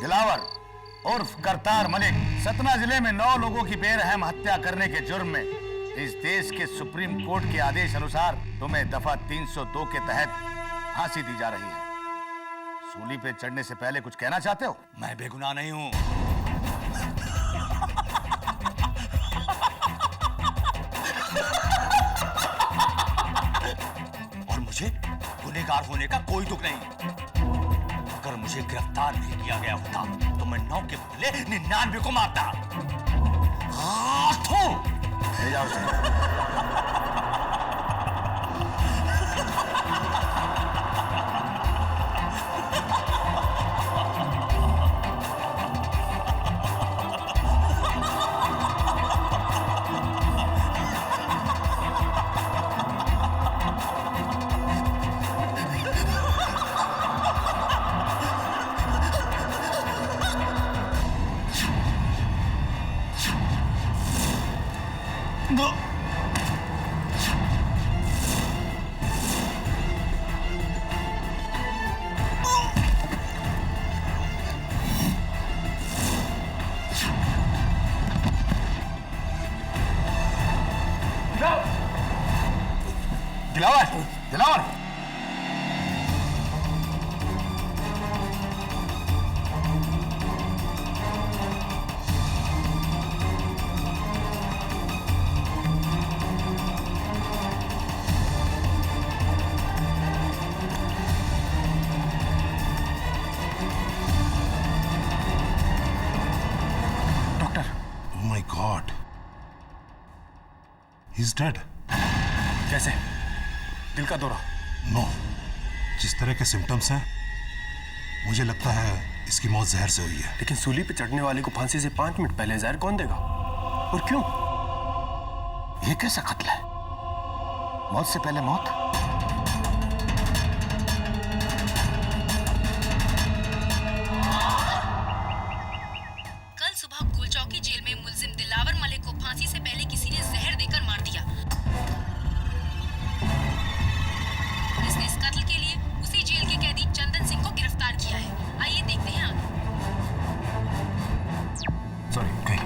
दिलावर उर्फ करतार मलिक सतना जिले में 9 लोगों की बेरहम हत्या करने के जुर्म में इस देश के सुप्रीम कोर्ट के आदेश अनुसार तुम्हें दफा 302 के तहत फांसी दी जा रही है। सूली पे चढ़ने से पहले कुछ कहना चाहते हो? मैं बेगुनाह नहीं हूं। और मुझे गुनहगार होने का कोई दुख नहीं। अगर मुझे गिरफ्तार भी किया गया होता तो मैं 9 के बदले 99 को मारता। ले जाओ उसे। Dilawar, Dilawar. Doctor, oh my God, he's dead. कैसे? दिल का दौरा? नो, जिस तरह के सिम्टम्स हैं मुझे लगता है इसकी मौत जहर से हुई है। लेकिन सूली पे चढ़ने वाले को फांसी से 5 मिनट पहले जहर कौन देगा और क्यों? ये कैसा कत्ल है? मौत से पहले मौत? कल सुबह गोलचौकी जेल में मुलजिम दिलावर मलिक को फांसी से पहले किसी ने जहर देकर मार दिया। इसने इस कत्ल के लिए उसी जेल के कैदी चंदन सिंह को गिरफ्तार किया है। आइए देखते हैं आगे। सॉरी, कहीं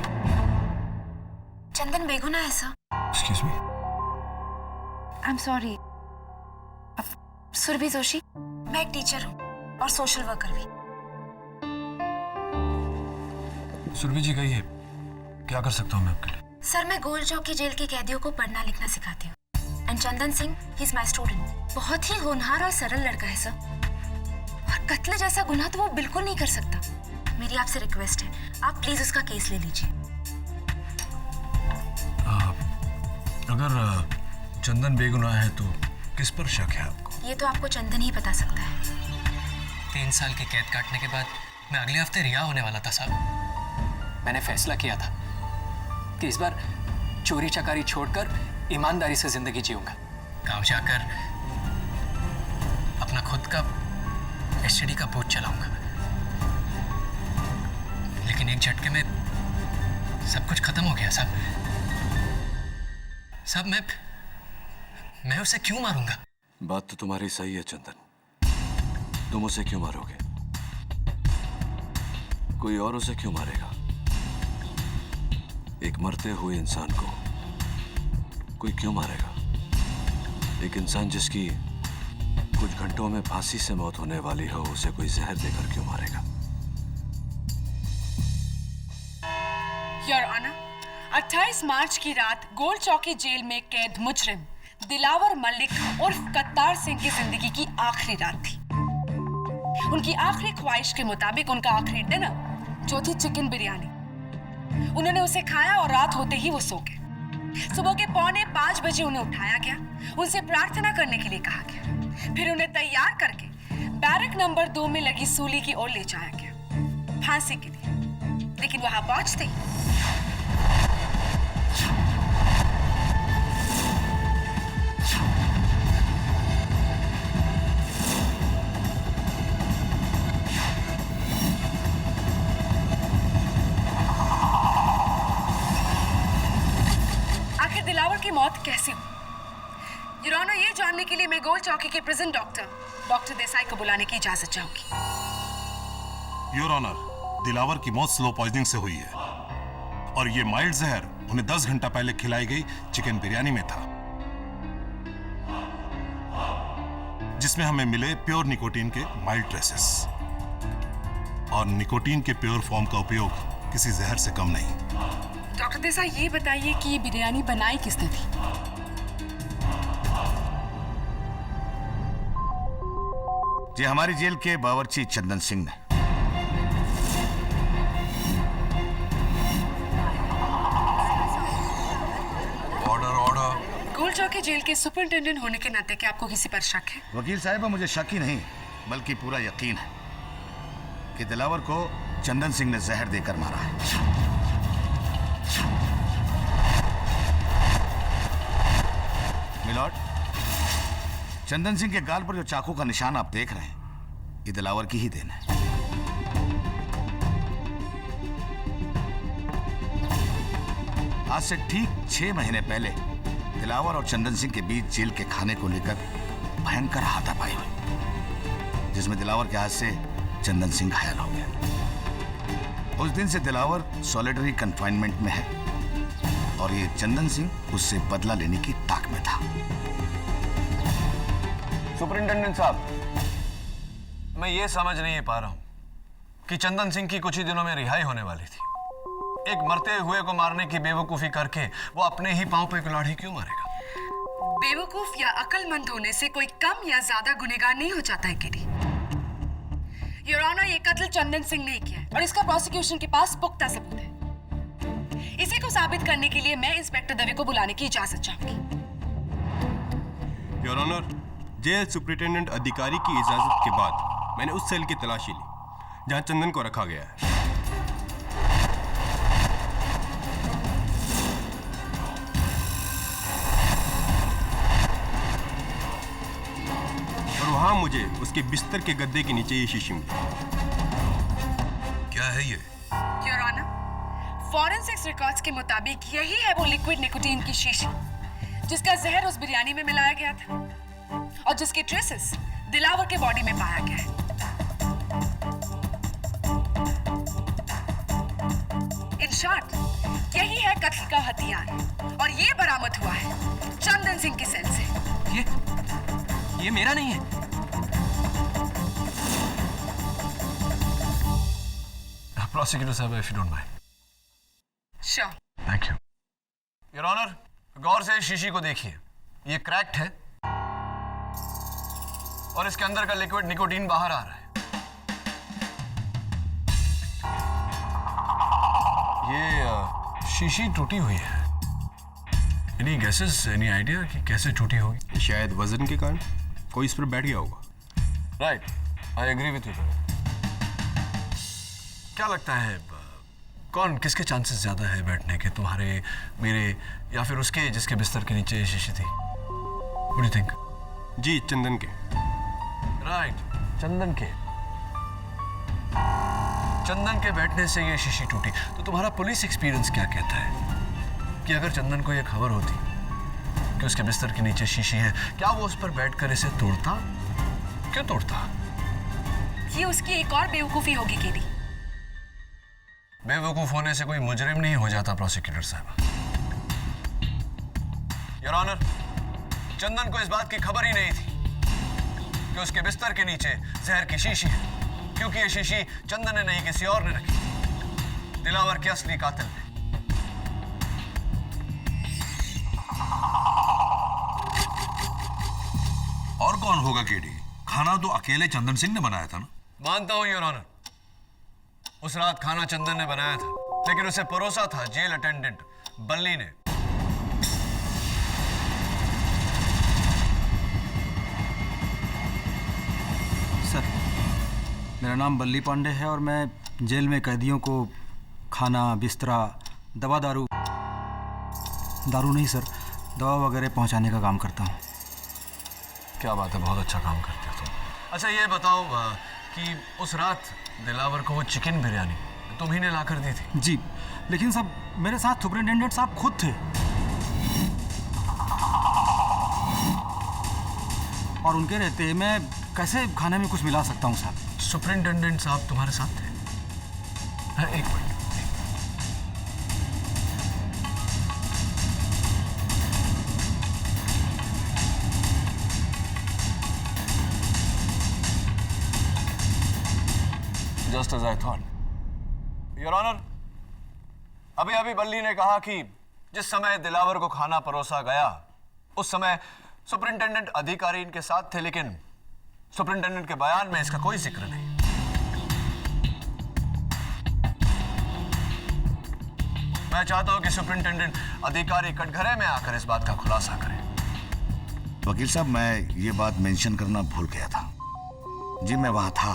चंदन बेगुनाह है sir. Excuse me. I am sorry. Surabhi Joshi, मैं एक टीचर हूँ और सोशल वर्कर भी। सुरभि जी, कहिए क्या कर सकता हूँ मैं आपके लिए? सर, मैं गोलचौकी जेल के कैदियों को पढ़ना लिखना सिखाती हूँ। And Chandan Singh, he is my student. बहुत ही होनहार और सरल लड़का है सर, और कत्ल जैसा गुनाह तो वो बिल्कुल नहीं कर सकता। मेरी आपसे रिक्वेस्ट है, आप प्लीज उसका केस ले लीजिए। अगर चंदन बेगुनाह है तो किस पर शक है आपको? ये तो आपको चंदन ही बता सकता है। 3 साल की कैद काटने के बाद मैं अगले हफ्ते रिहा होने वाला था साहब। मैंने फैसला किया था कि इस बार चोरी चकारी छोड़कर ईमानदारी से जिंदगी जीऊंगा। गांव जाकर अपना खुद का एसटीडी का बोझ चलाऊंगा। लेकिन एक झटके में सब कुछ खत्म हो गया साहब। साहब, मैं उसे क्यों मारूंगा? बात तो तुम्हारी सही है चंदन, तुम उसे क्यों मारोगे? कोई और उसे क्यों मारेगा? एक मरते हुए इंसान को कोई क्यों मारेगा? एक इंसान जिसकी कुछ घंटों में फांसी से मौत होने वाली हो, उसे कोई जहर देकर क्यों मारेगा? योर ऑनर, 28 मार्च की रात गोलचौकी जेल में कैद मुजरिम दिलावर मलिक उर्फ करतार सिंह की जिंदगी की आखिरी रात थी। उनकी आखिरी ख्वाहिश के मुताबिक उनका आखिरी डिनर जो थी चिकन बिरयानी, उन्होंने उसे खाया और रात होते ही वो सो गए। सुबह के 4:45 बजे उन्हें उठाया गया, उनसे प्रार्थना करने के लिए कहा गया। फिर उन्हें तैयार करके बैरक नंबर 2 में लगी सूली की ओर ले जाया गया फांसी के लिए। लेकिन वहां पहुंचते ही दिलावर की मौत कैसे हुई? योर ऑनर, ये जानने के लिए मैं गोलचौकी के प्रिजन डॉक्टर देसाई को बुलाने की इजाजत चाहूंगी। योर ऑनर, दिलावर की मौत स्लो पॉइजनिंग से हुई है और ये माइल्ड जहर उन्हें 10 घंटा पहले खिलाई गई चिकन बिरयानी में था, जिसमें हमें मिले प्योर निकोटीन के माइल्ड ट्रेसेस। और निकोटीन के प्योर फॉर्म का उपयोग किसी जहर से कम नहीं। डॉक्टर देसाई, ये बताइए कि ये बिरयानी बनाई किसने थी? जी हमारी जेल के बावर्ची चंदन सिंह ने। Order order. गोल्ड चौकी जेल के सुपरिंटेंडेंट होने के नाते क्या आपको किसी पर शक है? वकील साहिबा, मुझे शक ही नहीं बल्कि पूरा यकीन है कि दिलावर को चंदन सिंह ने जहर देकर मारा है। मिलॉर्ड, चंदन सिंह के गाल पर जो चाकू का निशान आप देख रहे हैं, ये दिलावर की ही देन है। आज से ठीक 6 महीने पहले दिलावर और चंदन सिंह के बीच जेल के खाने को लेकर भयंकर हाथापाई हुई, जिसमें दिलावर के हाथ से चंदन सिंह घायल हो गया। उस दिन से दिलावर सॉलिटरी कंफाइनमेंट में है और ये चंदन सिंह उससे बदला लेने की ताक में था। सुपरिंटेंडेंट साहब, मैं ये समझ नहीं पा रहा हूं कि चंदन सिंह की कुछ ही दिनों में रिहाई होने वाली थी। एक मरते हुए को मारने की बेवकूफी करके वो अपने ही पांव पे कुल्हाड़ी क्यों मारेगा? बेवकूफ या अक्लमंद होने से कोई कम या ज्यादा गुनहगार नहीं हो जाता है केडी। योर ऑनर, ये कत्ल चंदन सिंह ने किया है और इसका प्रोसिक्यूशन के पास पुख्ता सबूत है। इसी को साबित करने के लिए मैं इंस्पेक्टर दवे को बुलाने की इजाजत चाहूंगी। योर ऑनर, जेल सुपरिटेंडेंट अधिकारी की इजाजत के बाद मैंने उस सेल की तलाशी ली जहां चंदन को रखा गया है। और वहां मुझे उसके बिस्तर के गद्दे के नीचे ये शीशी मिली। क्या है ये? योर ऑनर, फॉरेंसिक्स रिकॉर्ड्स के मुताबिक यही है वो लिक्विड निकोटीन की शीशी जिसका जहर उस बिरयानी में मिलाया गया था और जिसके ट्रेसेस दिलावर के बॉडी में पाया गया है। इन शॉर्ट, यही है कत्ल का हथियार और ये बरामद हुआ है चंदन सिंह की सेल से। ये मेरा नहीं है। प्रोसिक्यूटर साहब, if you don't mind. Sure. Thank you. Your honour, गौर से इस शीशी को देखिए। ये क्रैक्ड है और इसके अंदर का लिक्विड निकोटीन बाहर आ रहा है। ये शीशी टूटी हुई है। एनी गेसेस, एनी आइडिया कि कैसे टूटी होगी? शायद वजन के कारण कोई इस पर बैठ गया होगा। Right, I agree with you. क्या लगता है कौन, किसके चांसेस ज्यादा है बैठने के, तुम्हारे, मेरे या फिर उसके जिसके बिस्तर के नीचे ये शीशी थी? What do you think? जी, चंदन के। राइट, चंदन के। चंदन के बैठने से ये शीशी टूटी। तो तुम्हारा पुलिस एक्सपीरियंस क्या कहता है कि अगर चंदन को ये खबर होती कि उसके बिस्तर के नीचे शीशी है, क्या वो उस पर बैठकर इसे तोड़ता? क्यों तोड़ता? ये उसकी एक और बेवकूफी होगी केडी। बेवकूफ होने से कोई मुजरिम नहीं हो जाता प्रोसिक्यूटर साहब। योर ऑनर, चंदन को इस बात की खबर ही नहीं थी कि उसके बिस्तर के नीचे जहर की शीशी है, क्योंकि ये शीशी चंदन ने नहीं किसी और ने रखी, दिलावर के असली कातिल ने। और कौन होगा केडी? खाना तो अकेले चंदन सिंह ने बनाया था ना? मानता हूं योर ऑनर, उस रात खाना चंदन ने बनाया था, लेकिन उसे परोसा था जेल अटेंडेंट बल्ली ने। सर, मेरा नाम बल्ली पांडे है और मैं जेल में कैदियों को खाना, बिस्तरा, दवा दारू नहीं सर, दवा वगैरह पहुंचाने का काम करता हूं। क्या बात है, बहुत अच्छा काम करते हो तुम। अच्छा ये बताओ कि उस रात दिलावर को वो चिकन बिरयानी तुम्ही ने लाकर दी थी? जी, लेकिन साहब मेरे साथ सुपरिटेंडेंट साहब खुद थे और उनके रहते मैं कैसे खाने में कुछ मिला सकता हूं साहब? सुपरिटेंडेंट साहब तुम्हारे साथ थे? एक minute. Just as I thought, your honour, अभी अभी बल्ली ने कहा कि जिस समय दिलावर को खाना परोसा गया उस समय सुपरिंटेंडेंट अधिकारी इनके साथ थे, लेकिन सुपरिंटेंडेंट के बयान में इसका कोई जिक्र नहीं। मैं चाहता हूं कि सुपरिंटेंडेंट अधिकारी कटघरे में आकर इस बात का खुलासा करें। वकील साहब, मैं ये बात मेंशन करना भूल गया था। जी मैं वहां था,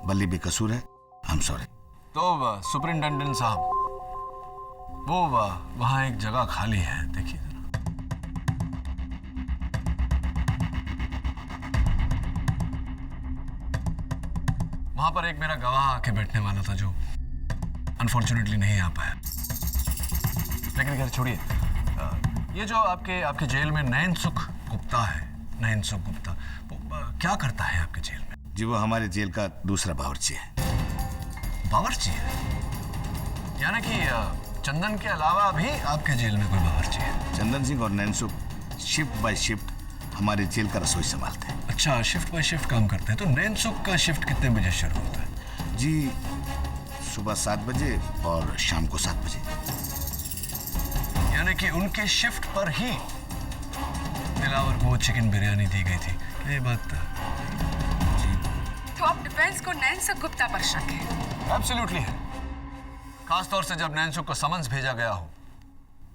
बल्ली बेकसूर है, आई एम सॉरी। तो सुपरिंटेंडेंट साहब, वो वहां एक जगह खाली है, देखिए जरा। वहां पर एक मेरा गवाह आके बैठने वाला था जो अनफॉर्चुनेटली नहीं आ पाया। लेकिन खैर छोड़िए, ये जो आपके जेल में नयन सुख गुप्ता है, नयन सुख गुप्ता, वो क्या करता है आपके जेल में? जी वो हमारे जेल का दूसरा बावर्ची है। बावर्ची है? यानी कि चंदन के अलावा भी आपके जेल में कोई बावर्ची है? चंदन सिंह और नैन सुख शिफ्ट बाय शिफ्ट हमारे जेल का रसोई संभालते हैं। अच्छा, शिफ्ट बाय शिफ्ट काम करते हैं। तो नैन सुख का शिफ्ट कितने बजे शुरू होता है? जी सुबह 7 बजे और शाम को 7 बजे। यानी कि उनके शिफ्ट पर ही दिलावर को चिकन बिरयानी दी गई थी, ये बात? तो अब डिफेंस को नैन सुख गुप्ता पर शक है? एब्सोल्युटली है, खासतौर से जब नैन सुख को समन्स भेजा गया हो,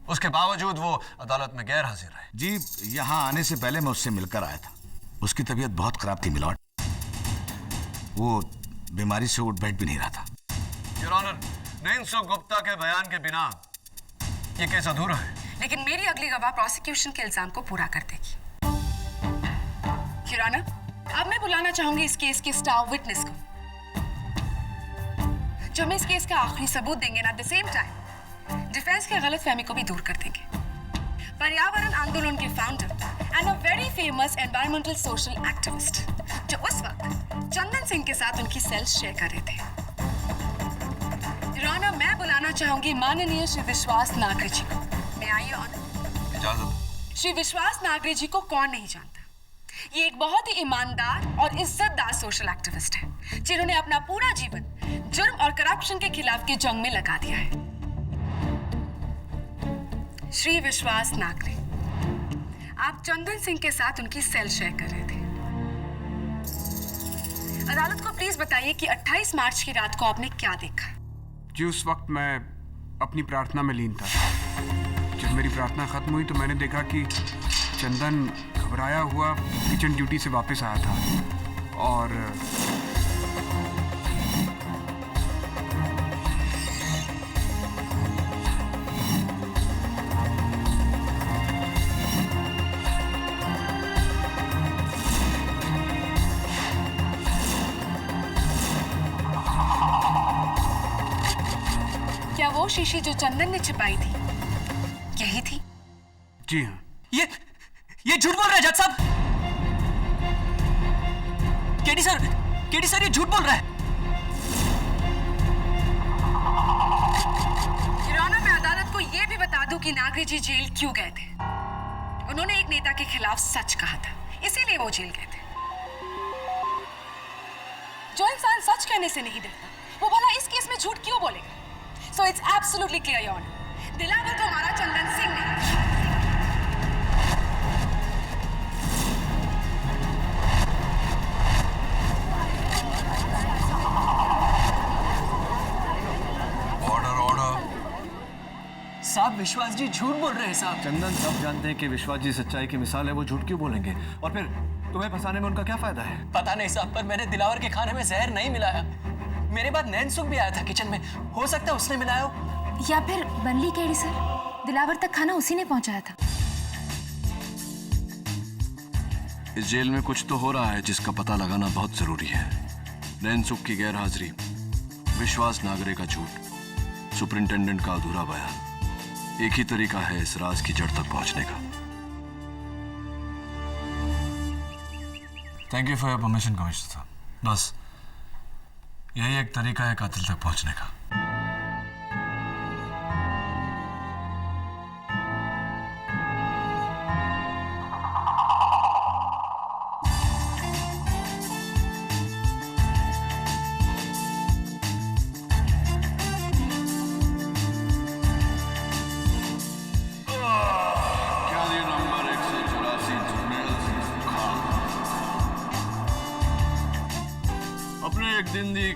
उसके बावजूद वो अदालत में गैर हाजिर है। जी यहाँ आने से पहले मैं उससे मिलकर आया था। उसकी तबीयत बहुत खराब थी मिलॉर्ड, वो बीमारी से उठ बैठ भी नहीं रहा था। योर ऑनर, नैन सुख गुप्ता के बयान के बिना ये केस अधूरा है। लेकिन मेरी अगली गवाह प्रोसिक्यूशन के इल्जाम को पूरा कर देगी। योर ऑनर, अब मैं बुलाना चाहूंगी इस केस के स्टार विटनेस को, जो हमें इस केस का आखिरी सबूत देंगे, at the same time defence के गलतफहमी को भी दूर कर देंगे। पर्यावरण आंदोलन के founder and a very famous environmental social activist, जो उस वक्त चंदन सिंह के साथ उनकी सेल शेयर कर रहे थे। योर ऑनर, मैं बुलाना चाहूंगी माननीय श्री विश्वास नागरे जी को। मैं आई ऑनर। इजाजत। श्री विश्वास नागरे जी को कौन नहीं जानता? ये एक बहुत ही ईमानदार और इज्जतदार सोशल एक्टिविस्ट है, जिन्होंने अपना पूरा जीवन जुर्म और करप्शन के खिलाफ की जंग में लगा दिया है। श्री विश्वास नागरे, आप चंदन सिंह के साथ उनकी सेल शेयर कर रहे थे। अदालत को प्लीज बताइए कि 28 मार्च की रात को आपने क्या देखा? जी उस वक्त मैं अपनी प्रार्थना में लीन था। जब मेरी प्रार्थना खत्म हुई तो मैंने देखा कि चंदन घबराया हुआ किचन ड्यूटी से वापस आया था और क्या वो शीशी जो चंदन ने छिपाई थी यही थी? जी हाँ। ये झूठ बोल रहा है जज साहब। केडी सर ये झूठ बोल रहा है। योर ऑनर, मैं अदालत को यह भी बता दूं कि नागरे जी जेल क्यों गए थे। उन्होंने एक नेता के खिलाफ सच कहा था, इसीलिए वो जेल गए थे। जो इंसान सच कहने से नहीं डरता, वो भला इस केस में झूठ क्यों बोलेगा? So it's absolutely clear, Your Honor. Dilawar को मारा चंदन सिंह ने। साहब विश्वास जी झूठ बोल रहे हैं साहब। चंदन सब जानते हैं कि विश्वास जी सच्चाई की मिसाल है, वो झूठ क्यों बोलेंगे? और फिर तुम्हें फंसाने में उनका क्या फायदा है? पता नहीं साहब, पर मैंने दिलावर के खाने में जहर नहीं मिलाया। मेरे बाद नैन सुख भी आया था किचन में, हो सकता है उसने मिलाया हो। या फिर बल्ली केडी सर, दिलावर तक खाना उसी ने पहुंचाया था। इस जेल में कुछ तो हो रहा है जिसका पता लगाना बहुत जरूरी है। नैन सुख की गैर हाजिरी, विश्वास नागरे का झूठ, सुपरिंटेंडेंट का अधूरा बयान, एक ही तरीका है इस राज की जड़ तक पहुंचने का। Thank you for your permission commissioner साहब। बस यही एक तरीका है कातिल तक पहुंचने का।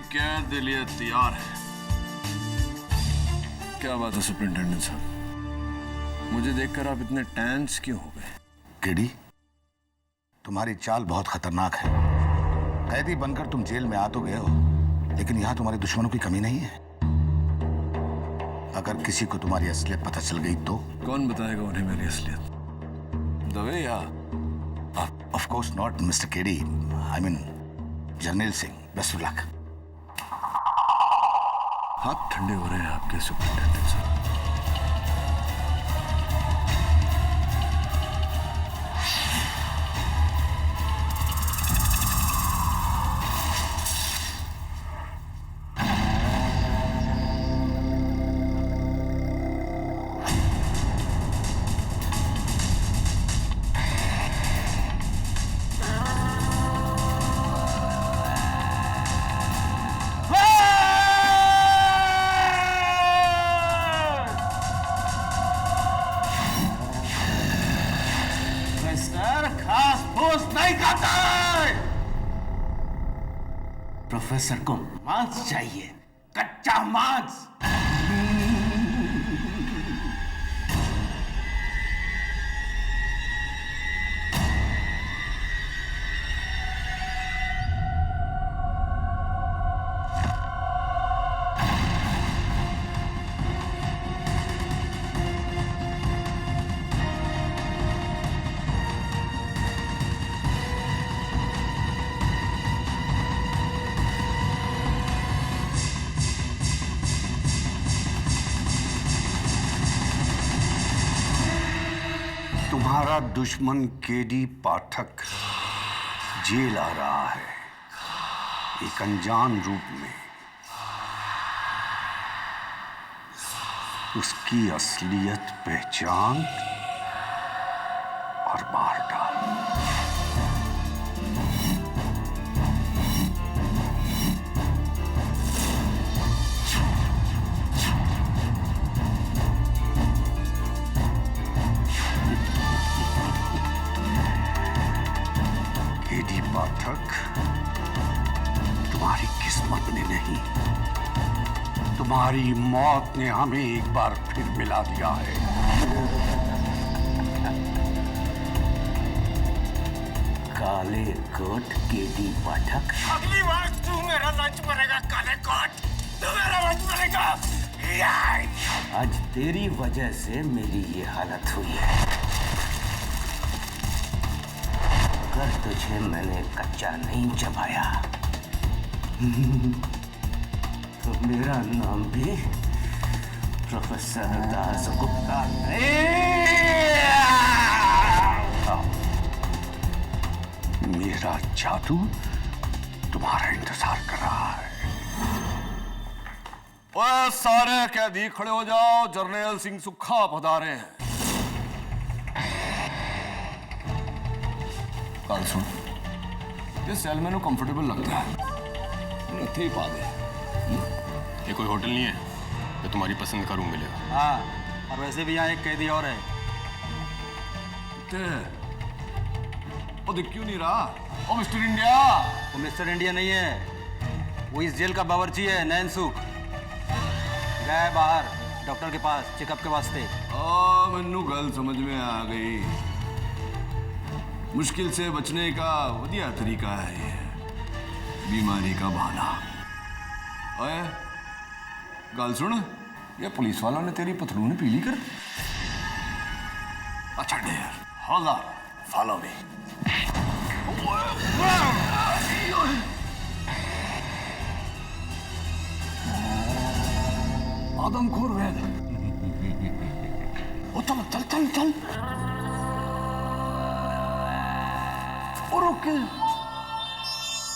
कैद के लिए तैयार है। क्या बात है सुपरिंटेंडेंट साहब, मुझे देखकर आप इतने टेंस क्यों हो गए? केडी, तुम्हारी चाल बहुत खतरनाक है। कैदी बनकर तुम जेल में आ तो गए हो, लेकिन यहां तुम्हारे दुश्मनों की कमी नहीं है। अगर किसी को तुम्हारी असलियत पता चल गई तो? कौन बताएगा उन्हें मेरी असलियत? दवे या? Of course not mister KD, I mean Jarnail Singh. Best of luck. हाथ ठंडे हो रहे हैं आपके सुपरिंटेंडेंट साहब। प्रोफेसर को मांस चाहिए, कच्चा मांस। तुम्हारा दुश्मन केडी पाठक जेल आ रहा है, एक अनजान रूप में। उसकी असलियत पहचान और मार डाल। केडी पाठक, तुम्हारी किस्मत ने नहीं, तुम्हारी मौत ने हमें एक बार फिर मिला दिया है। काले कोट केडी पाठक, अगली बार तू मेरा लंच मरेगा। काले कोट, तू मेरा लंच मरेगा। आज तेरी वजह से मेरी ये हालत हुई है। अगर तुझे मैंने कच्चा नहीं चबाया तो मेरा नाम भी प्रोफेसर दास गुप्ता मेरा जादू तुम्हारा इंतजार कर रहा है। ओए सारे कैदी खड़े हो जाओ, जर्नैल सिंह सुक्खा पधारे हैं। काल सुन, ये सेल में कंफर्टेबल लगता है, इतने ही पा दे। ये कोई होटल नहीं है, ये तुम्हारी पसंद का रूम मिलेगा। हाँ, और वैसे भी यहाँ एक कैदी और है। वो दिख क्यों नहीं रहा? ओ मिस्टर इंडिया। वो मिस्टर इंडिया नहीं है, वो इस जेल का बावर्ची है, नैन सुख। गया है बाहर डॉक्टर के पास चेकअप के वास्ते। मैनू गल समझ में आ गई। मुश्किल से बचने का बढ़िया तरीका है ये, बीमारी का बहाना। ओए गल सुन, ये पुलिस वालों ने तेरी पथलून पीली कर दी। अच्छा dare, hold on, follow me. आदमखोर वैद, ओ चल चल चल चल। ओ रुक,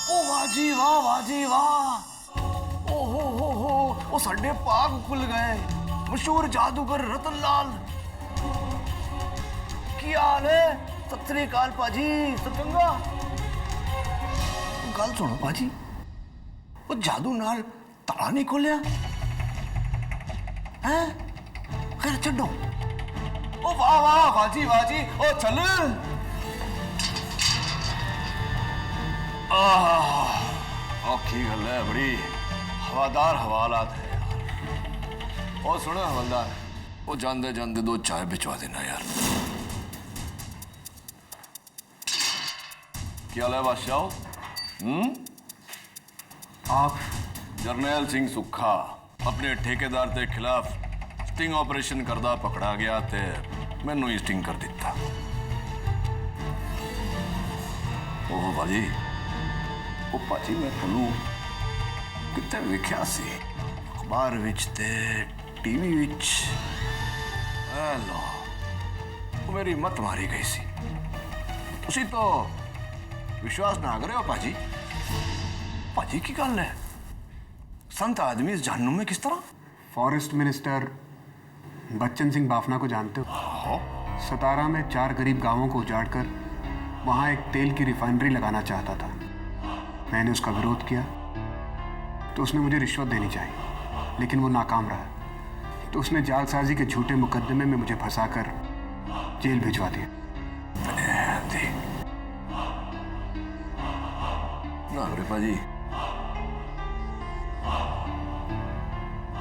ओ वाजी वाह, वाजी वाह। ओ साडे पाग खुल गए। मशहूर जादूगर रतन लाल, की हाल है? सत श्री अकाल पाजी, सब चंगा? गल सुनो पाजी, वो जादू नाल ताला नहीं खोलिया है? खैर छो। ओ वाह वाह बाजी बाजी, ओ चल। औखी गल है बड़ी, हवादार हवालात है यार। ओ सुनो हवलदार, वो जाते जाते 2 चाय भिजवा देना यार। क्या हाल है बादशाह? आप? जरनैल सिंह सुखा अपने ठेकेदार के खिलाफ स्टिंग ऑपरेशन करदा पकड़ा गया ते मैनू ही स्टिंग कर दिता। ओह भाजी, ओ भाजी मैं तुहानू किते वेख्या सी, अखबार विच ते टीवी विच। लो, वो मेरी मत मारी गई सी। तुसी तो विश्वास ना कर रहे हो पाजी। पाजी की गल है? संत आदमी इस जहन्नुम में किस तरह? फॉरेस्ट मिनिस्टर बच्चन सिंह बाफना को जानते हो? सतारा में 4 गरीब गांवों को उजाड़कर वहां एक तेल की रिफाइनरी लगाना चाहता था। मैंने उसका विरोध किया तो उसने मुझे रिश्वत देनी चाहिए, लेकिन वो नाकाम रहा। तो उसने जालसाजी के झूठे मुकदमे में मुझे फंसाकर जेल भिजवा दिया। पाजी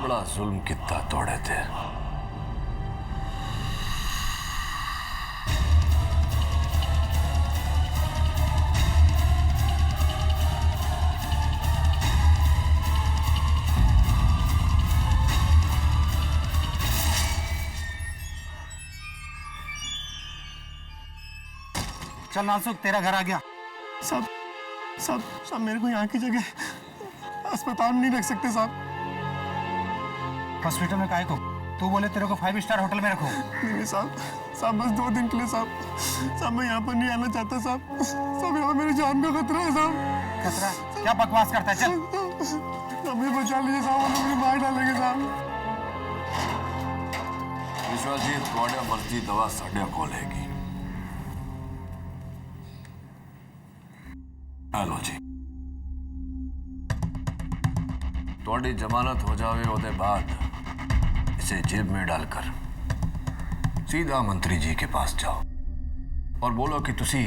बड़ा जुल्म कितना तोड़े थे। चल नासुक, तेरा घर आ गया। साहब साहब साहब, मेरे को यहाँ की जगह अस्पताल में नहीं रख सकते साहब। हॉस्पिटल में काहे को? तू बोले तेरे को 5 स्टार होटल में रखो। नहीं साहब, साहब बस 2 दिन के लिए साहब। साहब मैं यहाँ पर नहीं आना चाहता साहब। साहब यहाँ मेरी जान का खतरा है साहब। खतरा? क्या बकवास करता है? चल हमें बचा लीजिए साहब, वो मुझे मार डालेंगे साहब। विश्वास जी, थोड़ा मर्जी दवा साढ़े को लेगी। हेलो जी, थोड़ी जमानत हो जावे उसके बाद इसे जेब में डालकर सीधा मंत्री जी के पास जाओ और बोलो कि तुसी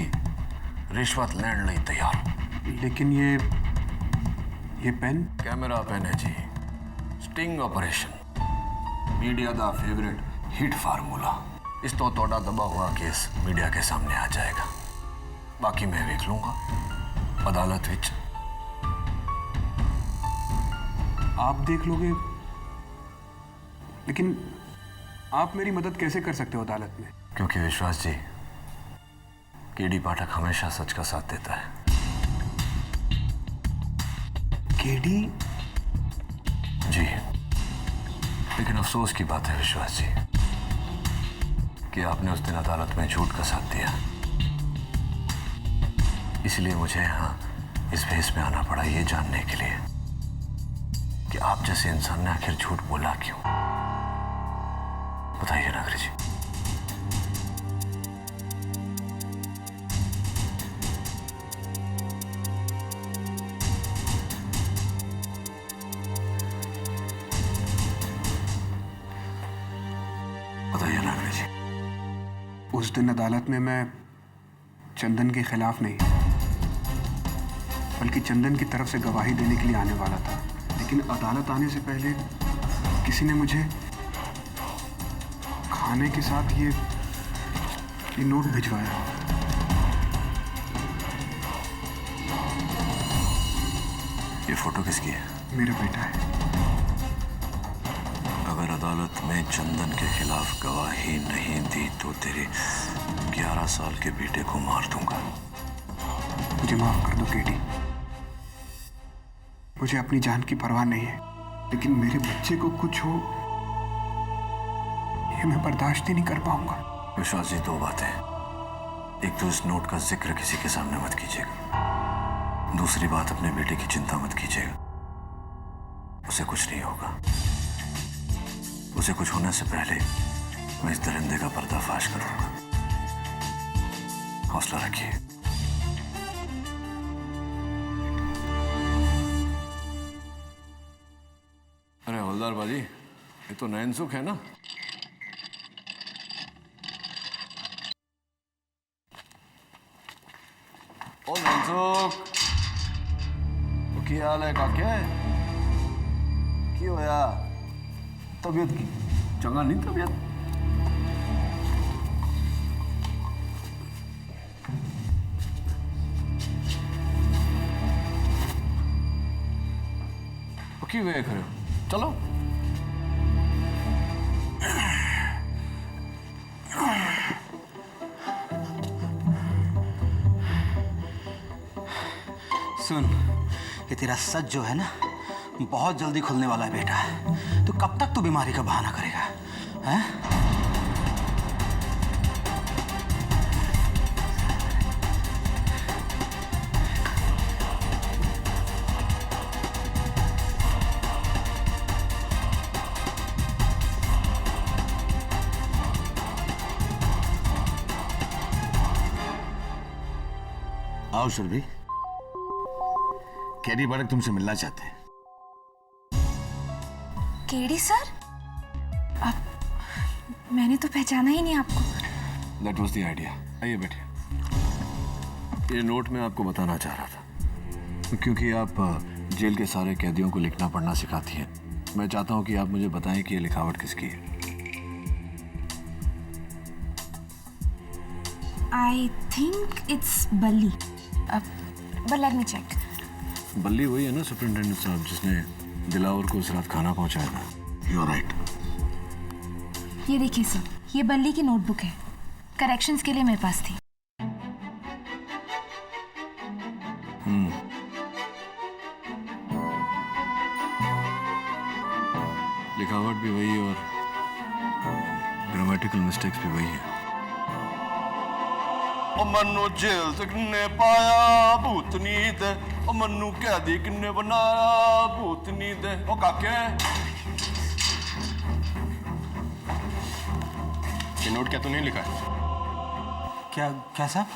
रिश्वत लेने लई तैयार हो। लेकिन ये पेन? कैमरा पेन है जी। स्टिंग ऑपरेशन मीडिया दा फेवरेट हिट फार्मूला। इस तो थोड़ा दबा हुआ केस मीडिया के सामने आ जाएगा। बाकी मैं देख लूंगा अदालत विच। आप देख लोगे, लेकिन आप मेरी मदद कैसे कर सकते हो अदालत में? क्योंकि विश्वास जी, केडी पाठक हमेशा सच का साथ देता है। केडी? जी, लेकिन अफसोस की बात है विश्वास जी कि आपने उस दिन अदालत में झूठ का साथ दिया। इसलिए मुझे यहाँ इस भेस में आना पड़ा, ये जानने के लिए कि आप जैसे इंसान ने आखिर झूठ बोला क्यों। बताइए नागरी जी। बताइए नागरी जी। उस दिन अदालत में मैं चंदन के खिलाफ नहीं, बल्कि चंदन की तरफ से गवाही देने के लिए आने वाला था। लेकिन अदालत आने से पहले किसी ने मुझे खाने के साथ ये नोट भिजवाया। ये फोटो किसकी है? मेरा बेटा है। अगर अदालत में चंदन के खिलाफ गवाही नहीं दी तो तेरे 11 साल के बेटे को मार दूंगा। मुझे माफ कर दो केडी। मुझे अपनी जान की परवाह नहीं है, लेकिन मेरे बच्चे को कुछ हो ये मैं बर्दाश्त ही नहीं कर पाऊंगा। विश्वास जी, 2 बातें। एक तो इस नोट का जिक्र किसी के सामने मत कीजिएगा। दूसरी बात, अपने बेटे की चिंता मत कीजिएगा। उसे कुछ नहीं होगा। उसे कुछ होने से पहले मैं इस दरिंदे का पर्दाफाश करूंगा। हौसला रखिए। अरे हवलदार बाजी, ये तो नैनसुख है ना? ओ नैनसुख, क्या हाल है काके? क्यों होया? तबीयत की चंगा नहीं तबीयत? क्यों देख रहे हो? चलो। सुन, ये तेरा सच जो है ना बहुत जल्दी खुलने वाला है बेटा। तो कब तक तू बीमारी का बहाना करेगा? हैं? आओ सुरभि, केडी बड़क तुमसे मिलना चाहते हैं। KD sir? मैंने तो पहचाना ही नहीं आपको। That was the idea। आइए बैठिए। ये नोट मैं आपको बताना चाह रहा था, क्योंकि आप जेल के सारे कैदियों को लिखना पढ़ना सिखाती हैं। मैं चाहता हूं कि आप मुझे बताएं कि ये लिखावट किसकी है। I think it's बल्ली। But let me check। बल्ली वही है ना सुपरिटेंडेंट साहब जिसने दिलावर को उस रात खाना पहुंचाया था? You are right। ये देखिए सर, ये बल्ली की नोटबुक है। करेक्शंस के लिए मेरे पास थी। लिखावट भी वही और ग्रामेटिकल मिस्टेक्स भी वही है। ओ मनु जेल से किन्ने पाया भूतनी दे, ओ मनु कैदी किन्ने बनाया भूतनी दे। ओ काके, ये नोट क्या तूने लिखा है? क्या क्या साहब?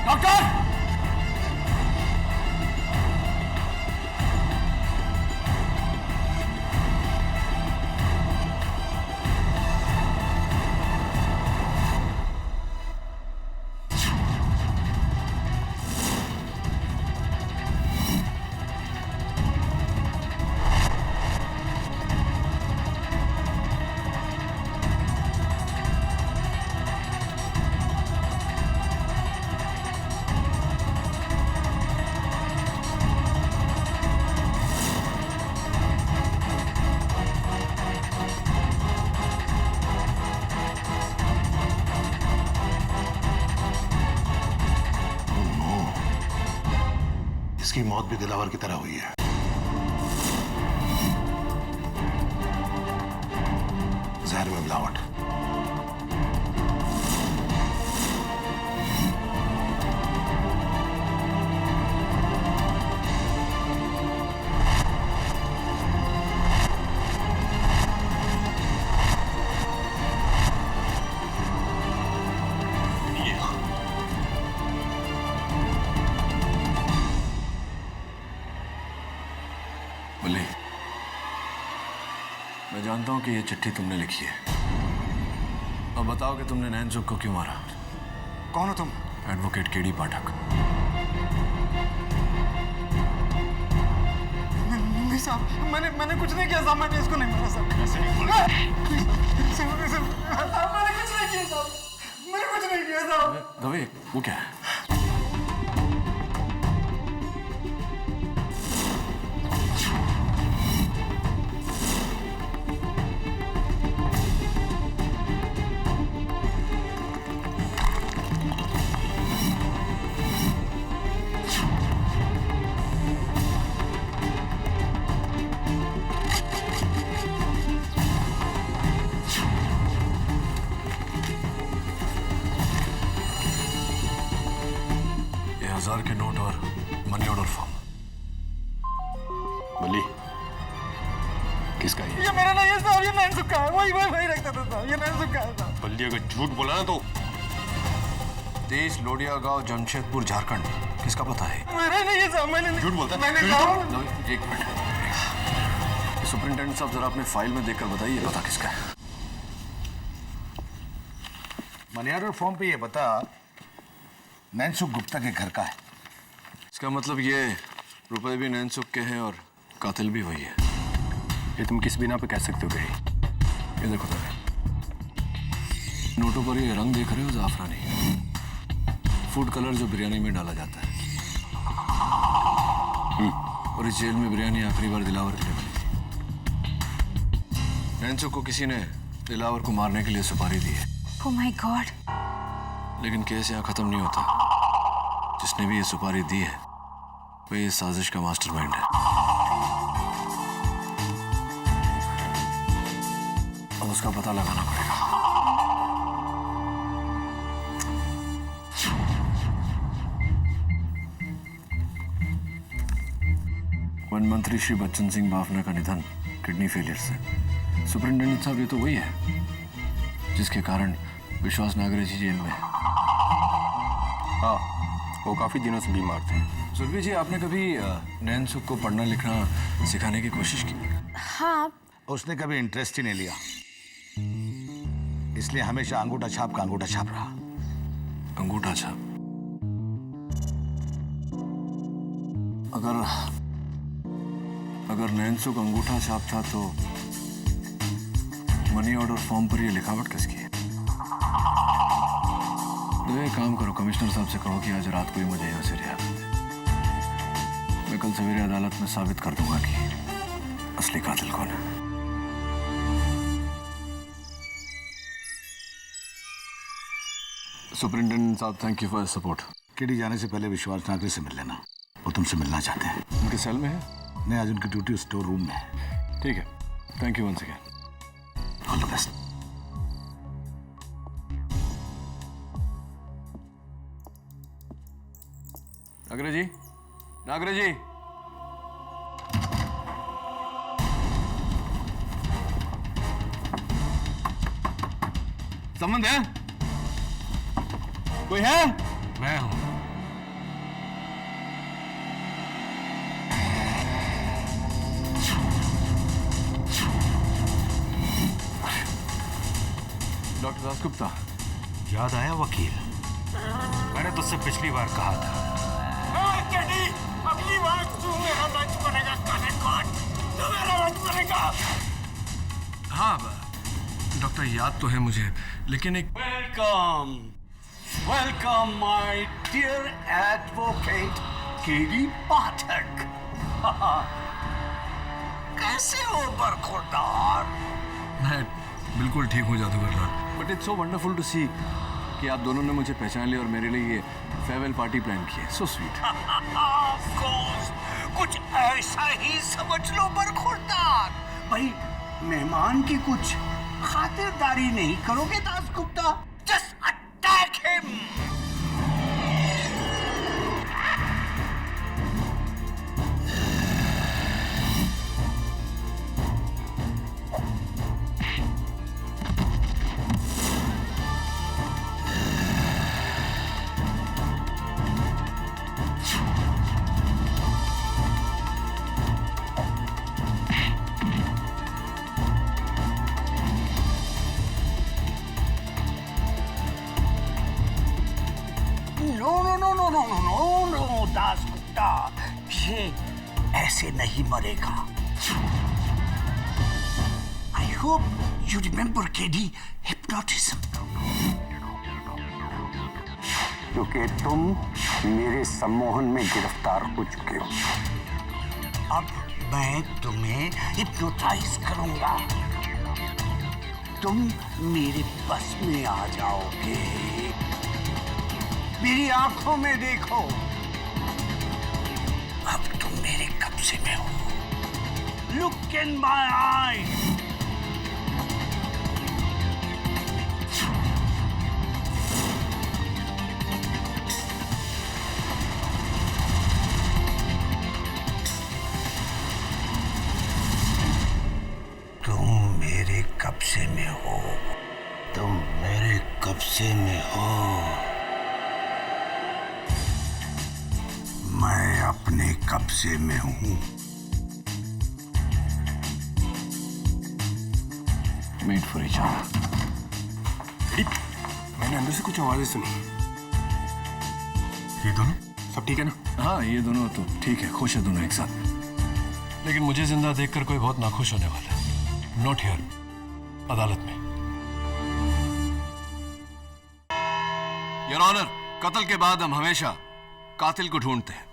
डॉक्टर! इसकी मौत भी दिलावर की तरह हुई है। जहर में मिलावट। मैं जानता हूं कि ये चिट्ठी तुमने लिखी है। अब बताओ कि तुमने नैनसुख को क्यों मारा? कौन हो तुम? एडवोकेट केडी पाठक। नहीं साहब, मैंने कुछ नहीं किया साहब। मैंने इसको नहीं मारा साहब। ऐसे नहीं बोल। मैंने कुछ नहीं किया साहब। मैंने कुछ नहीं किया साहब। दवे, वो क्या है? बल्ली, किसका ये मेरा नहीं है साहब, ये नैनसुख का है। वही रखता था साहब, ये नैनसुख का है साहब। बल्ली अगर झूठ बोला ना तो देश लोडिया गांव जमशेदपुर झारखंड, किसका पता है? मेरा नहीं है साहब, मैंने झूठ बोलता है। मैंने साहब एक मिनट, सुपरिंटेंडेंट साहब जरा अपने फाइल में देखकर बताइए पता किसका है। मनी ऑर्डर फॉर्म पे ये बता नैनसुख गुप्ता के घर का है। इसका मतलब ये रुपए भी नैनसुख के हैं और कातिल भी वही है। ये तुम किस बिना पे कह सकते हो गिरी? ये देखो तो नोटों पर ये रंग देख रहे हो, जाफरानी फूड कलर जो बिरयानी में डाला जाता है। और इस जेल में बिरयानी आखिरी बार दिलावर के लिए बनी थी। नैनसुख को किसी ने दिलावर को मारने के लिए सुपारी दी है। Oh my God! लेकिन केस यहाँ खत्म नहीं होता। जिसने भी ये सुपारी दी है वो ये साजिश का मास्टरमाइंड है। अब उसका पता लगाना पड़ेगा। वन मंत्री श्री बच्चन सिंह बाफना का निधन किडनी फेलियर से। सुपरिंटेंडेंट साहब, ये तो वही है जिसके कारण विश्वास नागरे जी जेल में है। हाँ, वो काफी दिनों से बीमार थे। सुरभि जी, आपने कभी नैनसुख को पढ़ना लिखना सिखाने की कोशिश की? हाँ। उसने कभी इंटरेस्ट ही नहीं लिया, इसलिए हमेशा अंगूठा छाप का अंगूठा छाप रहा। अंगूठा छाप? अगर नैनसुख अंगूठा छाप था तो मनी ऑर्डर फॉर्म पर ये लिखावट किसकी है? तो एक काम करो, कमिश्नर साहब से कहो कि आज रात को ही मुझे यहाँ से रिहा कर दे। मैं कल सवेरे अदालत में साबित कर दूंगा कि असली कातिल कौन है। सुपरिंटेंडेंट साहब, thank you for support. KD जाने से पहले विश्वास नागरे से मिल लेना, वो तुमसे मिलना चाहते हैं। उनके सेल में है? नहीं, आज उनकी ड्यूटी स्टोर रूम में है। ठीक है, thank you once again. All the best. Nagre ji, Nagare जी, संबंध है? कोई है? मैं हूं। डॉक्टर दासगुप्ता। याद आया वकील, मैंने तुझसे पिछली बार कहा था। अगली बार तू मेरा लंच बनेगा काले कोट, तू मेरा लंच बनेगा। हाँ डॉक्टर, याद तो है मुझे, लेकिन एक welcome welcome my dear advocate KD Pathak. कैसे हो बरखुरदार? मैं बिल्कुल ठीक हो जादूगर lord, but it's so wonderful to see कि आप दोनों ने मुझे पहचान लिया और मेरे लिए ये फेयरवेल पार्टी प्लान की है। So sweet. ऑफ कोर्स, कुछ ऐसा ही समझ लो बरखुरदार। भाई, मेहमान की कुछ खातिरदारी नहीं करोगे Dasgupta? Just attack him. No Dasgupta, ये ऐसे नहीं मरेगा। I hope you remember KD hypnotism. क्योंकि तुम मेरे सम्मोहन में गिरफ्तार हो चुके हो, अब मैं तुम्हें हिप्नोटाइज करूंगा। तुम मेरे बस में आ जाओगे। मेरी आंखों में देखो, अब तुम मेरे कब्जे में हो। Look in my eyes. कब्जे में हो, तुम मेरे कब्जे में हो। मैं अपने कब्जे में हूं। Meet for each other. मैंने अंदर से कुछ आवाजें सुनी। ये दोनों सब ठीक है ना? हाँ, ये दोनों तो ठीक है, खुश है दोनों एक साथ। लेकिन मुझे जिंदा देखकर कोई बहुत नाखुश होने वाला है। नॉट हियर, अदालत में। योर ऑनर, कत्ल के बाद हम हमेशा कातिल को ढूंढते हैं,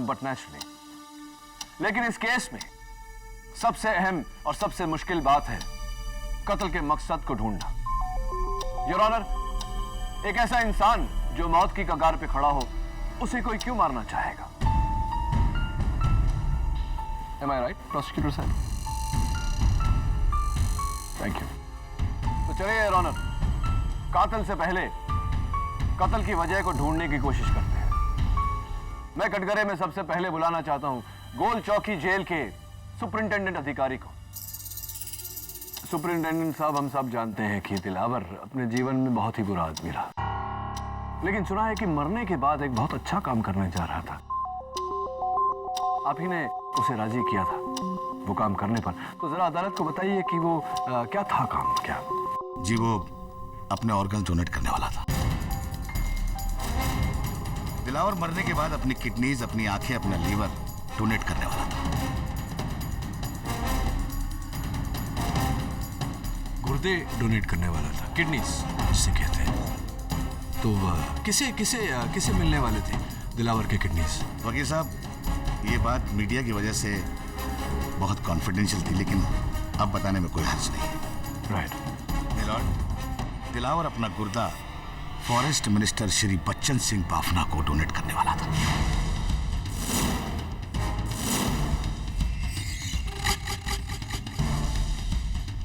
बट नेचुरली। लेकिन इस केस में सबसे अहम और सबसे मुश्किल बात है कत्ल के मकसद को ढूंढना। योर ऑनर, एक ऐसा इंसान जो मौत की कगार पे खड़ा हो, उसे कोई क्यों मारना चाहेगा? Am I right, प्रोसिक्यूटर साहब? Thank you. तो चलिए योर ऑनर, कातिल से पहले कत्ल की वजह को ढूंढने की कोशिश करते हैं। मैं कटघरे में सबसे पहले बुलाना चाहता हूं गोल चौकी जेल के सुपरिंटेंडेंट अधिकारी को। सुपरिंटेंडेंट साहब, हम सब जानते हैं कि दिलावर अपने जीवन में बहुत ही बुरा आदमी रहा, लेकिन सुना है कि मरने के बाद एक बहुत अच्छा काम करने जा रहा था। आप ही ने उसे राजी किया था वो काम करने पर, तो जरा अदालत को बताइए कि वो क्या था काम? क्या जी, वो अपने ऑर्गन डोनेट करने वाला था। दिलावर मरने के बाद अपनी किडनीज, अपनी आंखें, अपना लीवर डोनेट करने वाला था। गुर्दे डोनेट करने वाला था, किडनीज जिसे कहते हैं। तो किसे किसे किसे मिलने वाले थे दिलावर के किडनीज? वकील साहब, ये बात मीडिया की वजह से बहुत कॉन्फिडेंशियल थी, लेकिन अब बताने में कोई हर्ज नहीं। राइट मिलॉर्ड, दिलावर अपना गुर्दा फॉरेस्ट मिनिस्टर श्री बच्चन सिंह बाफना को डोनेट करने वाला था।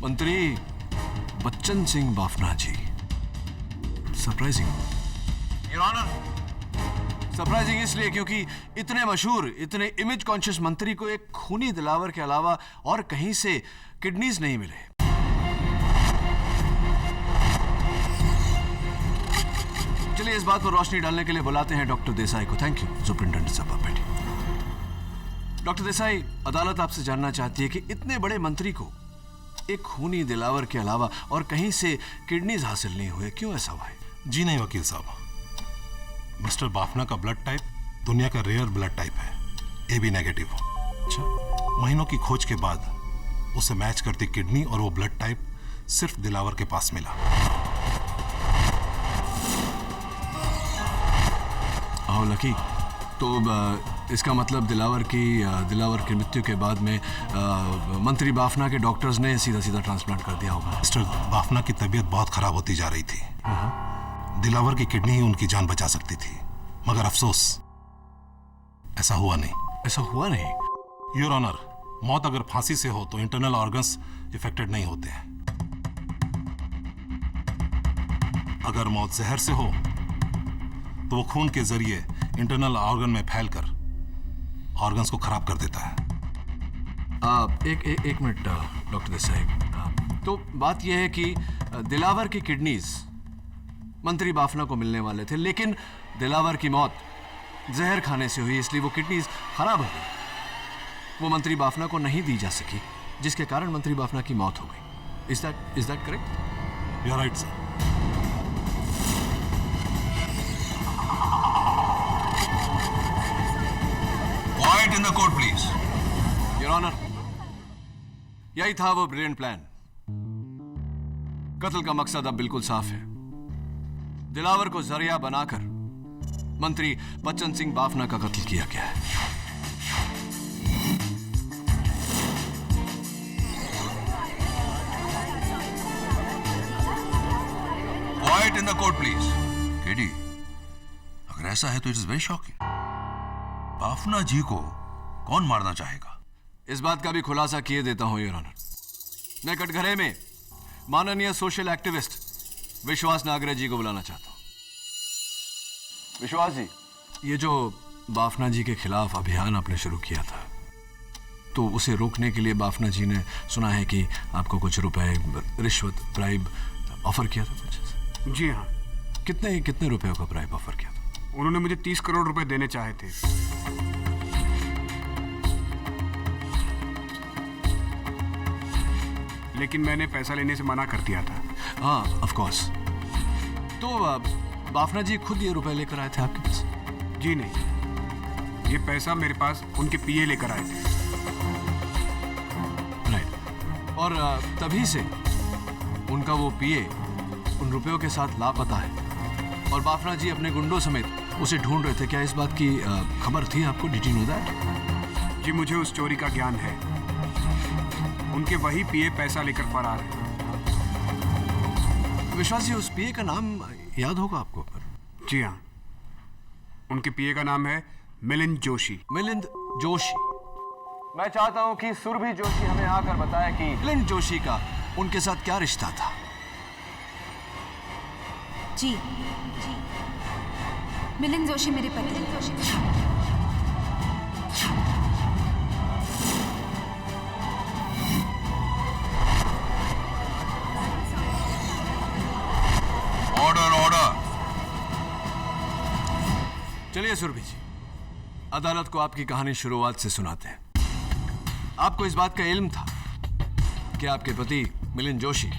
मंत्री बच्चन सिंह बाफना जी, सरप्राइजिंग। योर ऑनर, सरप्राइजिंग इसलिए क्योंकि इतने मशहूर, इतने इमेज कॉन्शियस मंत्री को एक खूनी दिलावर के अलावा और कहीं से किडनीज नहीं मिले। चलिए इस बात पर रोशनी डालने के लिए बुलाते हैं डॉक्टर देसाई को। थैंक यू सुपरिंटेंडेंट साहब, बैठिए। डॉक्टर देसाई, अदालत आपसे जानना चाहती है कि इतने बड़े मंत्री को एक खूनी दिलावर के अलावा और कहीं से किडनीज हासिल नहीं हुए, क्यों ऐसा हुआ है? जी नहीं वकील साहब, मिस्टर बाफना का ब्लड टाइप दुनिया का रेयर ब्लड टाइप है, AB नेगेटिव। अच्छा। महीनों की खोज के बाद उसे मैच करती किडनी और वो ब्लड टाइप सिर्फ दिलावर के पास मिला। आओ लकी, तो इसका मतलब दिलावर की मृत्यु के बाद में मंत्री बाफना के डॉक्टर्स ने सीधा सीधा ट्रांसप्लांट कर दिया होगा। मिस्टर बाफना की तबीयत बहुत खराब होती जा रही थी। दिलावर की किडनी ही उनकी जान बचा सकती थी, मगर अफसोस ऐसा हुआ नहीं। ऐसा हुआ नहीं? योर ऑनर, मौत अगर फांसी से हो तो इंटरनल ऑर्गन्स इफेक्टेड नहीं होते हैं। अगर मौत जहर से हो तो वो खून के जरिए इंटरनल ऑर्गन में फैलकर ऑर्गन्स को खराब कर देता है। एक मिनट डॉक्टर देसाई, तो बात यह है कि दिलावर की किडनीज मंत्री बाफना को मिलने वाले थे, लेकिन दिलावर की मौत जहर खाने से हुई, इसलिए वो किडनीज खराब हो गई। वो मंत्री बाफना को नहीं दी जा सकी, जिसके कारण मंत्री बाफना की मौत हो गई। Is that correct? You are right sir. Quiet in the court, please. Your honour, यही था वो ब्रिलियंट प्लान। कत्ल का मकसद अब बिल्कुल साफ है। दिलावर को जरिया बनाकर मंत्री बच्चन सिंह बाफना का कत्ल किया गया है। Quiet in the court, please. KD, अगर ऐसा है तो it is very shocking. Bafna ji को कौन मारना चाहेगा? इस बात का भी खुलासा किए देता हूं योर ऑनर। मैं कटघरे में माननीय सोशल एक्टिविस्ट विश्वास नागरे जी को बुलाना चाहता हूं। विश्वास जी, ये जो बाफना जी के खिलाफ अभियान आपने शुरू किया था, तो उसे रोकने के लिए बाफना जी ने सुना है कि आपको कुछ रुपए, रिश्वत, ब्राइब ऑफर किया था कुछ? जी हाँ। कितने रुपए का ब्राइब ऑफर किया था? उन्होंने मुझे 30 करोड़ रुपए देने चाहे थे। लेकिन मैंने पैसा लेने से मना कर दिया था। हाँ, ऑफ कोर्स। तो बाफना जी खुद ये रुपए लेकर आए थे आपके पास? जी नहीं, ये पैसा मेरे पास उनके पीए लेकर आए थे। राइट। और तभी से उनका वो पीए उन रुपयों के साथ लापता है और बाफना जी अपने गुंडों समेत उसे ढूंढ रहे थे। क्या इस बात की खबर थी आपको? Did you know that? जी, मुझे उस चोरी का ज्ञान है। उनके वही पीए पैसा लेकर फरार है। विश्वास जी, उस पीए का नाम याद होगा आपको? जी हाँ, उनके पीए का नाम है मिलिंद जोशी। मिलिंद जोशी। मैं चाहता हूं कि सुरभि जोशी हमें आकर बताए कि मिलिंद जोशी का उनके साथ क्या रिश्ता था? जी, मिलिंद जोशी मेरे पति। ऑर्डर। चलिए सुरभि जी, अदालत को आपकी कहानी शुरुआत से सुनाते हैं। आपको इस बात का इल्म था कि आपके पति मिलिंद जोशी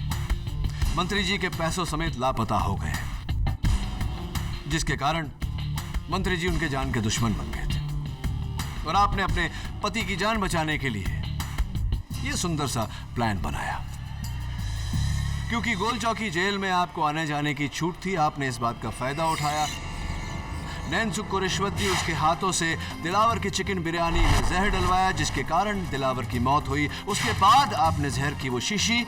मंत्री जी के पैसों समेत लापता हो गए हैं, जिसके कारण मंत्री जी उनके जान के दुश्मन बन गए थे और आपने अपने पति की जान बचाने के लिए यह सुंदर सा प्लान बनाया। क्योंकि गोल चौकी जेल में आपको आने जाने की छूट थी, आपने इस बात का फायदा उठाया। नैनसुख को रिश्वत दी, उसके हाथों से दिलावर की चिकन बिरयानी में जहर डलवाया, जिसके कारण दिलावर की मौत हुई। उसके बाद आपने जहर की वो शीशी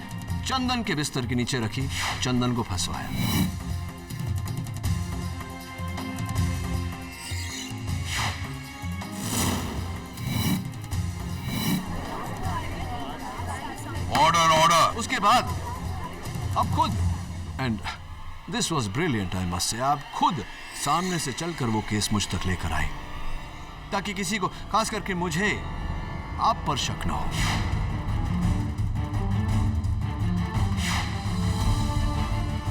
चंदन के बिस्तर के नीचे रखी, चंदन को फंसवाया। ऑर्डर। उसके बाद आप खुद, and this was brilliant I must say, आप खुद सामने से चलकर वो केस मुझ तक लेकर आए ताकि किसी को, खास करके मुझे, आप पर शक ना हो।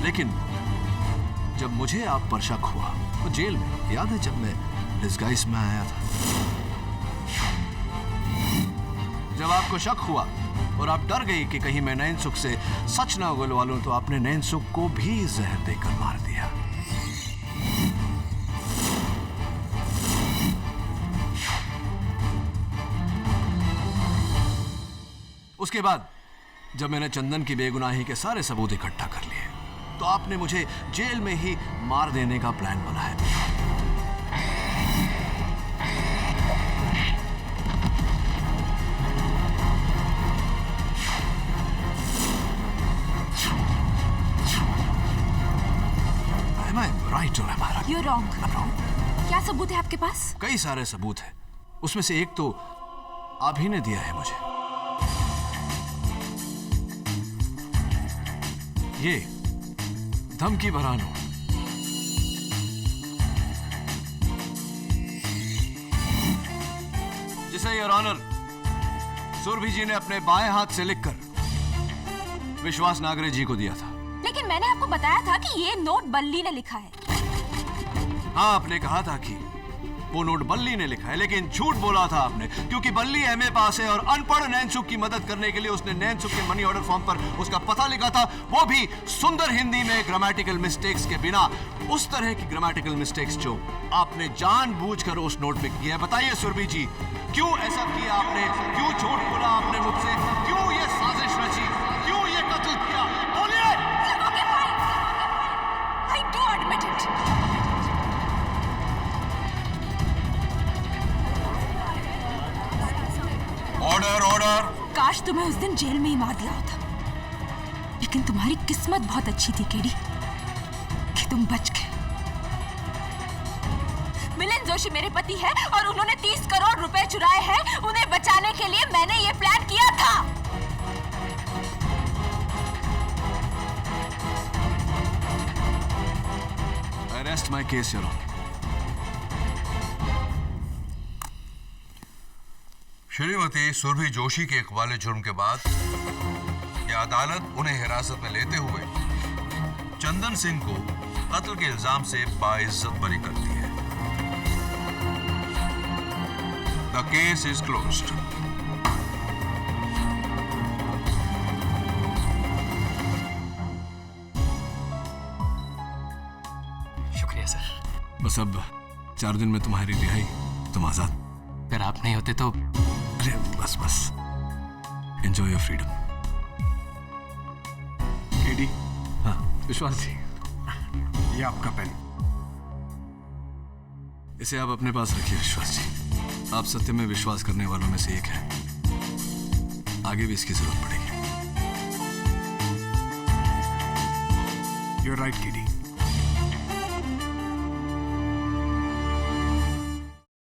लेकिन जब मुझे आप पर शक हुआ तो जेल में, याद है जब मैं डिस्गाइज में आया था, जब आपको शक हुआ और आप डर गई कि कहीं मैं नैनसुख से सच ना उगलवा लूं, तो आपने नैनसुख को भी जहर देकर मार दिया। उसके बाद जब मैंने चंदन की बेगुनाही के सारे सबूत इकट्ठा कर लिए, तो आपने मुझे जेल में ही मार देने का प्लान बनाया। You're wrong. क्या सबूत है आपके पास? कई सारे सबूत हैं, उसमें से एक तो आप ही ने दिया है मुझे। ये धमकी भरा नोट, जिसे योर ऑनर सुरभि जी ने अपने बाएं हाथ से लिखकर विश्वास नागरे जी को दिया था। लेकिन मैंने आपको बताया था कि ये नोट बल्ली ने लिखा है। हाँ, आपने कहा था कि वो नोट बल्ली ने लिखा है, लेकिन झूठ बोला था आपने, क्योंकि बल्ली एमए पास है और अनपढ़ नैनसुख की मदद करने के लिए उसने नैनसुख के मनी ऑर्डर फॉर्म पर उसका पता लिखा था, वो भी सुंदर हिंदी में ग्रामेटिकल मिस्टेक्स के बिना। उस तरह की ग्रामेटिकल मिस्टेक्स जो आपने जानबूझकर उस नोट में की है। बताइए सुरभि जी, क्यों ऐसा किया आपने? क्यों झूठ बोला आपने मुझसे? क्यों ये साजिश रची? क्यों ये कत्ल किया? बोलिए। I do admit it. Order. काश तुम्हें उस दिन जेल में ही मार दिया होता, लेकिन तुम्हारी किस्मत बहुत अच्छी थी केडी कि तुम बच गए। मिलिंद जोशी मेरे पति है और उन्होंने 30 करोड़ रुपए चुराए हैं। उन्हें बचाने के लिए मैंने ये प्लान किया था। Arrest my case, Your Honor. Shrimati Surabhi Joshi के इकबाल जुर्म के बाद यह अदालत उन्हें हिरासत में लेते हुए चंदन सिंह को कत्ल के इल्जाम से बाइज्जत बरी करती है। The case is closed. शुक्रिया सर। बस अब 4 दिन में तुम्हारी रिहाई, तुम आजाद। अगर आप नहीं होते तो। अरे बस बस, एंजॉय योर फ्रीडम। केडी, हाँ विश्वास जी, ये आपका पेन। इसे आप अपने पास रखिए विश्वास जी। आप सत्य में विश्वास करने वालों में से एक हैं। आगे भी इसकी जरूरत पड़ेगी। You're right, KD.